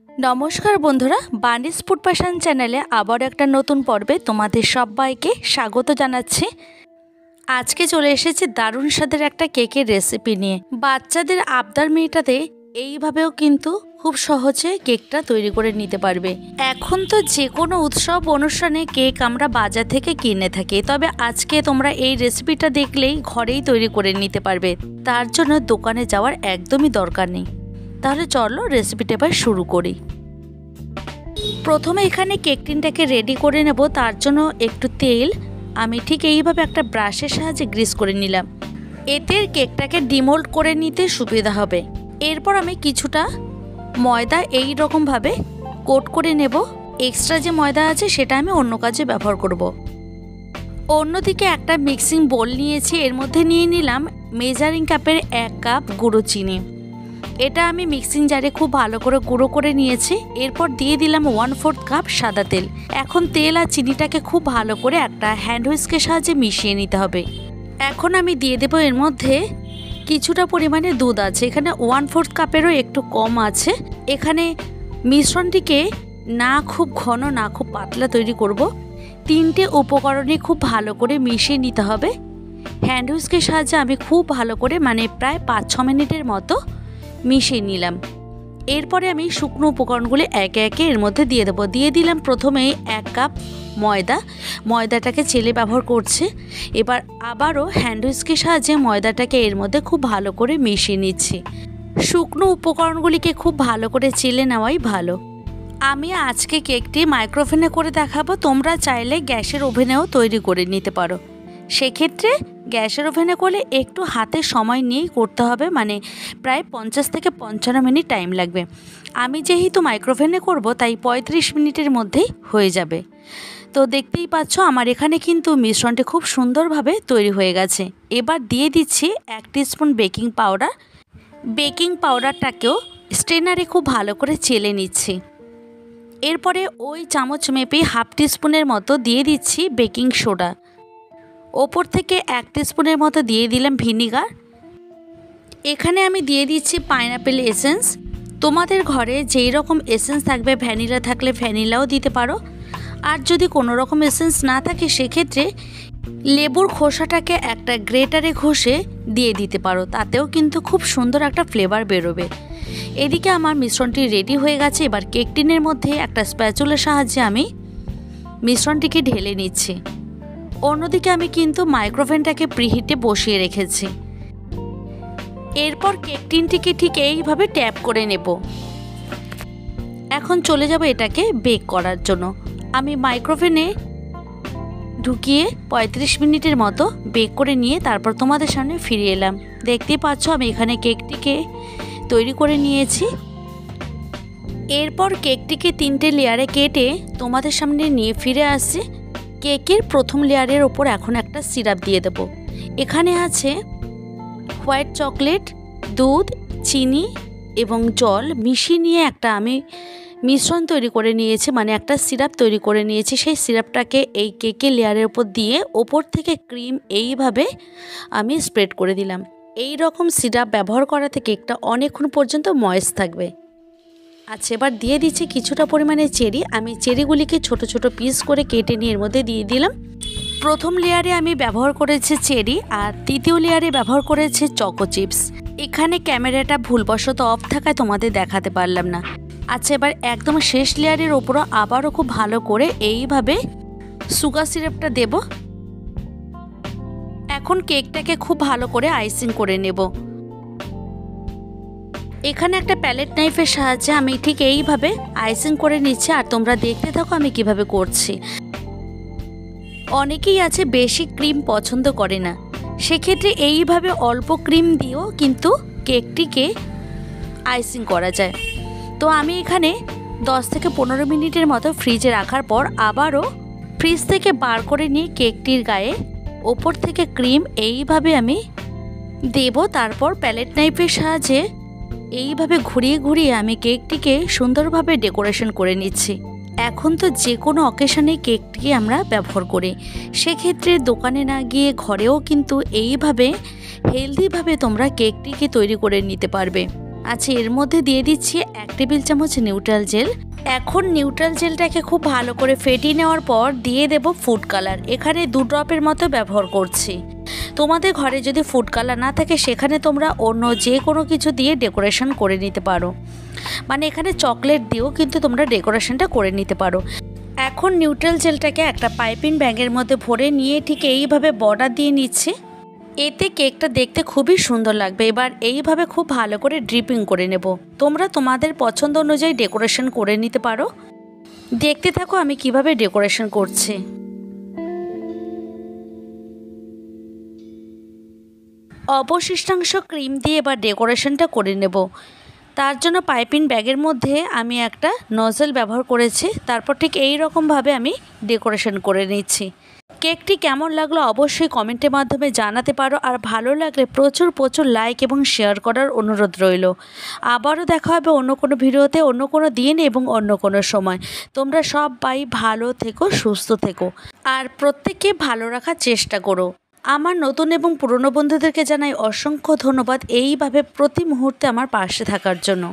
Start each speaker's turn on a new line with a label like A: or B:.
A: নমস্কার বন্ধুরা, বানিস food passion চ্যানেলে আবার একটা নতুন পর্বে তোমাদের সবাইকে স্বাগত জানাচ্ছি। আজকে চলে এসেছি দারুণ স্বাদের একটা কেকের রেসিপি নিয়ে। বাচ্চাদের আবদার মেটাতে এইভাবেও কিন্তু খুব সহজে কেকটা তৈরি করে নিতে পারবে। এখন তো যে কোনো উৎসব অনুষ্ঠানে কেক আমরা বাজার থেকে কিনে থাকি, তবে আজকে তোমরা এই রেসিপিটা দেখলেই ঘরেই তৈরি করে নিতে পারবে। তার জন্য দোকানে যাওয়ার একদমই দরকার নেই। তাহলে চলো রেসিপিটা এবার শুরু করি। প্রথমে এখানে কেক টিনটাকে রেডি করে নেব। তার জন্য একটু তেল আমি ঠিক এইভাবে একটা ব্রাশের সাহায্যে গ্রিস করে নিলাম। এতে কেকটাকে ডিমোল্ড করে নিতে সুবিধা হবে। এরপর আমি কিছুটা ময়দা এই রকমভাবে কোট করে নেব। এক্সট্রা যে ময়দা আছে সেটা আমি অন্য কাজে ব্যবহার করব। অন্যদিকে একটা মিক্সিং বোল নিয়েছি, এর মধ্যে নিয়ে নিলাম মেজারিং কাপের 1 কাপ গুঁড়ো চিনি। এটা আমি মিক্সিং জারে খুব ভালো করে গুঁড়ো করে নিয়েছি। এরপর দিয়ে দিলাম 1/4 কাপ সাদা তেল। এখন তেল আর চিনিটাকে খুব ভালো করে একটা হ্যান্ড হুইস্কের সাহায্যে মিশিয়ে নিতে হবে। এখন আমি দিয়ে দেবো এর মধ্যে কিছুটা পরিমাণে দুধ আছে, এখানে 1/4 কাপেরও একটু কম আছে। এখানে মিশ্রণটিকে না খুব ঘন না খুব পাতলা তৈরি করব। 3টে উপকরণই খুব ভালো করে মিশিয়ে নিতে হবে। হ্যান্ড হুইস্কের সাহায্যে আমি খুব ভালো করে প্রায় 5-6 মিনিটের মতো মিশিয়ে নিলাম। এরপরে আমি শুকনো উপকরণগুলি একে একে এর মধ্যে দিয়ে দেবো। দিয়ে দিলাম প্রথমেই 1 কাপ ময়দাটাকে চেলে ব্যবহার করছে। এবার আবারও হ্যান্ড হুইস্কের সাহায্যে ময়দাটাকে এর মধ্যে খুব ভালো করে মিশিয়ে নিচ্ছি। শুকনো উপকরণগুলিকে খুব ভালো করে চেলে নেওয়াই ভালো। আমি আজকে কেকটি মাইক্রোওভেনে করে দেখাবো। তোমরা চাইলে গ্যাসের ওভেনেও তৈরি করে নিতে পারো। সেক্ষেত্রে গ্যাসের ওভেনে করলে একটু হাতে সময় নিয়েই করতে হবে, প্রায় 50 থেকে 55 মিনিট টাইম লাগবে। আমি যেহেতু মাইক্রোওভেনে করব তাই 35 মিনিটের মধ্যেই হয়ে যাবে। তো দেখতেই পাচ্ছ আমার এখানে কিন্তু মিশ্রণটি খুব সুন্দরভাবে তৈরি হয়ে গেছে। এবার দিয়ে দিচ্ছি 1 টিস্পুন বেকিং পাউডার। বেকিং পাউডারটাকেও স্ট্রেনারে খুব ভালো করে চেলে নিচ্ছি। এরপরে ওই চামচ মেপে 1/2 টিস্পুনের মতো দিয়ে দিচ্ছি বেকিং সোডা। ওপর থেকে 1 টিস্পুনের মতো দিয়ে দিলাম ভিনিগার। এখানে আমি দিয়ে দিচ্ছি পাইনাপেল এসেন্স। তোমাদের ঘরে যেই রকম এসেন্স থাকবে, ভ্যানিলা থাকলে ভ্যানিলাও দিতে পারো। আর যদি কোনো রকম এসেন্স না থাকে সেক্ষেত্রে লেবুর খোসাটাকে একটা গ্রেটারে ঘষে দিয়ে দিতে পারো, তাতেও কিন্তু খুব সুন্দর একটা ফ্লেভার বেরোবে। এদিকে আমার মিশ্রণটি রেডি হয়ে গেছে। এবার কেক টিনের মধ্যে একটা স্প্যাচুলার সাহায্যে আমি মিশ্রণটিকে ঢেলে নিচ্ছি। অন্যদিকে আমি কিন্তু মাইক্রোওভেনটাকে প্রিহিটে বসিয়ে রেখেছি। এরপর কেক টিনটিকে ঠিক এইভাবে ট্যাপ করে নেব। এখন চলে যাব এটাকে বেক করার জন্য। আমি মাইক্রোওভেনে ঢুকিয়ে 35 মিনিটের মতো বেক করে নিয়ে তারপর তোমাদের সামনে ফিরে এলাম। দেখতেই পাচ্ছ আমি এখানে কেকটিকে তৈরি করে নিয়েছি। এরপর কেকটিকে 3টে লেয়ারে কেটে তোমাদের সামনে নিয়ে ফিরে আসছি। কেকের প্রথম লেয়ারের ওপর এখন একটা সিরাপ দিয়ে দেব। এখানে আছে হোয়াইট চকলেট, দুধ, চিনি এবং জল মিশিয়ে নিয়ে একটা আমি মিশ্রণ তৈরি করে নিয়েছি, একটা সিরাপ তৈরি করে নিয়েছি। সেই সিরাপটাকে এই কেকের লেয়ারের ওপর দিয়ে ওপর থেকে ক্রিম এইভাবে আমি স্প্রেড করে দিলাম। এই রকম সিরাপ ব্যবহার করাতে কেকটা অনেকক্ষণ পর্যন্ত ময়েস্ট থাকবে। আচ্ছা, এবার দিয়ে দিচ্ছি কিছুটা পরিমাণে চেরি। আমি চেরিগুলিকে ছোট ছোট পিস করে কেটে নিয়ে এর মধ্যে দিয়ে দিলাম। প্রথম লেয়ারে আমি ব্যবহার করেছি চেরি আর দ্বিতীয় লেয়ারে ব্যবহার করেছি চকো চিপস। এখানে ক্যামেরাটা ভুলবশত অফ থাকায় তোমাদের দেখাতে পারলাম না। আচ্ছা, এবার একদম শেষ লেয়ারের ওপরও আবারও খুব ভালো করে এইভাবে সুগার সিরাপটা দেব। এখন কেকটাকে খুব ভালো করে আইসিং করে নেব। এখানে একটা প্যালেট নাইফের সাহায্যে আমি ঠিক এইভাবে আইসিং করে নিচ্ছি, আর তোমরা দেখতে থাকো আমি কিভাবে করছি। অনেকেই আছে বেশি ক্রিম পছন্দ করে না, সেক্ষেত্রে এইভাবে অল্প ক্রিম দিয়েও কিন্তু কেকটিকে আইসিং করা যায়। তো আমি এখানে 10 থেকে 15 মিনিটের মতো ফ্রিজে রাখার পর আবারও ফ্রিজ থেকে বার করে নিয়ে কেকটির গায়ে ওপর থেকে ক্রিম এইভাবে আমি দেব। তারপর প্যালেট নাইফের সাহায্যে এইভাবে ঘুরিয়ে ঘুরিয়ে আমি কেকটিকে সুন্দরভাবে ডেকোরেশন করে নিচ্ছি। এখন তো যে কোনো অকেশনে কেকটিকে আমরা ব্যবহার করি, সেক্ষেত্রে দোকানে না গিয়ে ঘরেও কিন্তু এইভাবে হেলদিভাবে তোমরা কেকটিকে তৈরি করে নিতে পারবে। আচ্ছা, এর মধ্যে দিয়ে দিচ্ছি 1 টেবিল চামচ নিউট্রাল জেল। এখন নিউট্রাল জেলটাকে খুব ভালো করে ফেটিয়ে নেওয়ার পর দিয়ে দেব ফুড কালার। এখানে 2 ড্রপের মতো ব্যবহার করছি। তোমাদের ঘরে যদি ফুড কালার না থাকে সেখানে তোমরা অন্য যে কোনো কিছু দিয়ে ডেকোরেশন করে নিতে পারো, মানে এখানে চকলেট দিয়েও কিন্তু তোমরা ডেকোরেশনটা করে নিতে পারো। এখন নিউট্রাল জেলটাকে একটা পাইপিং ব্যাগের মধ্যে ভরে নিয়ে ঠিক এইভাবে বর্ডার দিয়ে নিচ্ছি। এতে কেকটা দেখতে খুবই সুন্দর লাগবে। এবার এইভাবে খুব ভালো করে ড্রিপিং করে নেব। তোমরা তোমাদের পছন্দ অনুযায়ী ডেকোরেশন করে নিতে পারো। দেখতে থাকো আমি কিভাবে ডেকোরেশন করছি। অবশিষ্টাংশ ক্রিম দিয়ে এবার ডেকোরেশনটা করে নেব। তার জন্য পাইপিং ব্যাগের মধ্যে আমি একটা নজল ব্যবহার করেছি। তারপর ঠিক এই রকমভাবে আমি ডেকোরেশন করে নিচ্ছি। কেকটি কেমন লাগলো অবশ্যই কমেন্টের মাধ্যমে জানাতে পারো। আর ভালো লাগলে প্রচুর প্রচুর লাইক এবং শেয়ার করার অনুরোধ রইল। আবারও দেখা হবে অন্য কোনো ভিডিওতে, অন্য কোনো দিন এবং অন্য কোনো সময়। তোমরা সবাই ভালো থেকো, সুস্থ থেকো আর প্রত্যেককে ভালো রাখার চেষ্টা করো। আমার নতুন এবং পুরনো বন্ধুদেরকে জানাই অসংখ্য ধন্যবাদ এইভাবে প্রতি মুহূর্তে আমার পাশে থাকার জন্য।